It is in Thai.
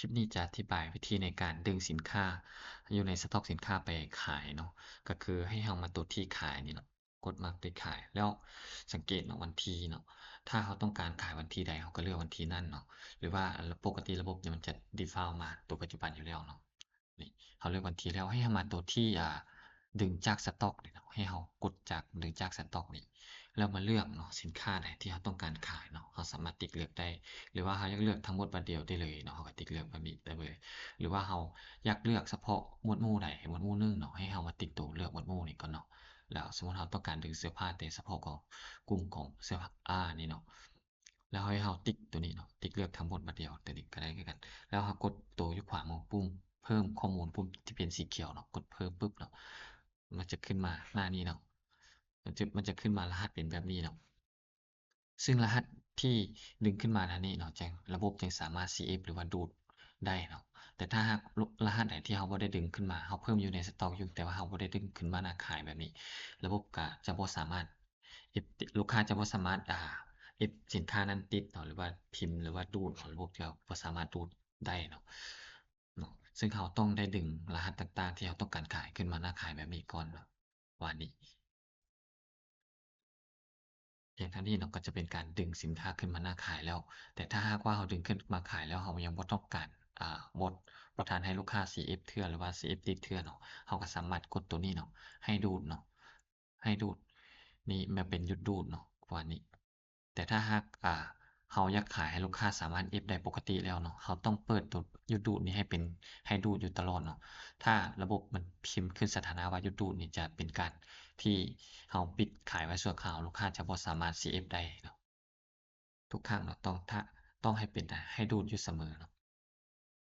คลิปนี้จะอธิบายวิธีในการดึงสินค้าอยู่ในสต็อกสินค้าไปขายเนาะก็คือให้เรามาตัวที่ขายนี่เนาะกดมาที่ขายแล้วสังเกตเนาะวันที่เนาะถ้าเขาต้องการขายวันที่ใดเขาก็เลือกวันที่นั่นเนาะหรือว่าปกติระบบเนี่ยมันจะ default มาตัวปัจจุบันอยู่แล้วเนาะนี่เขาเลือกวันที่แล้วให้เรามาตัวที่ดึงจากสต็อกนี่เนาะให้เรากดจากดึงจากสต็อกนี่แล้วมาเลือกเนาะสินค้าไหนที่เราต้องการขายเนาะเราสามารถติ๊กเลือกได้ หรือว่าเขาอยากเลือกทั้งหมดบัดเดียวได้เลยเนาะเขาก็ติ๊กเลือกแบบนี้ได้เลยหรือว่าเขาอยากเลือกเฉพาะหมวดหมู่ใดหมวดหมู่หนึ่งเนาะให้เขามาติ๊กตัวเลือกหมวดหมู่นี้ก่อนเนาะแล้วสมมติเราต้องการดึงเสื้อผ้าแต่เฉพาะของกลุ่มของเสื้อผ้านี่เนาะแล้วให้เราติ๊กตัวนี้เนาะติ๊กเลือกทั้งหมดบัดเดียวตัวนี้ก็ได้คือกันแล้วเรากดตัวอยู่ขวามือปุ่มเพิ่มข้อมูลปุ่มที่เป็นสีเขียวเนาะกดเพิ่มปุ๊บเนาะมันจะขึ้นมาหน้านี้เนาะมันจะขึ้นมารหัสเป็นแบบนี้เนาะ ซึ่งรหัสที่ดึงขึ้นมานั้นนี่เนาะจังระบบจึงสามารถ CF หรือว่าดูดได้เนาะแต่ถ้าหากรหัสไหนที่เราบ่ได้ดึงขึ้นมาเราเพิ่มอยู่ในสต็อกอยู่แต่ว่าเราบ่ได้ดึงขึ้นมาหน้าขายแบบนี้ระบบก็จะบ่สามารถ F ลูกค้าจะบ่สามารถF สินค้านั้นติดเนาะหรือว่าพิมพ์หรือว่าดูดของระบบจะบ่สามารถดูดได้เนาะซึ่งเราต้องได้ดึงรหัสต่างๆที่เราต้องการขายขึ้นมาหน้าขายแบบนี้ก่อนเนาะว่านี้ เพียงเท่านี้เนาะก็จะเป็นการดึงสินค้าขึ้นมาหน้าขายแล้วแต่ถ้าหากว่าเราดึงขึ้นมาขายแล้วเรายังบ่ต้องการบ่ทันให้ลูกค้า CF เทื่อหรือว่า CF ติดเทื่อเนาะเราก็สามารถกดตัวนี้เนาะให้ดูดเนาะให้ดูดนี่มันเป็นหยุดดูดเนาะประมาณนี้แต่ถ้าหากเราอยากขายให้ลูกค้าสามารถ F ได้ปกติแล้วเนาะเราต้องเปิดตัวหยุดดูดนี้ให้เป็นให้ดูดอยู่ตลอดเนาะถ้าระบบมันพิมพ์ขึ้นสถานะว่าหยุดดูดนี่จะเป็นการ ที่เราปิดขายไว้ชั่วคราวลูกค้าจะบ่สามารถ CF ได้เนาะทุกครั้งเนาะต้องให้เป็นให้ดูดอยู่เสมอเนาะ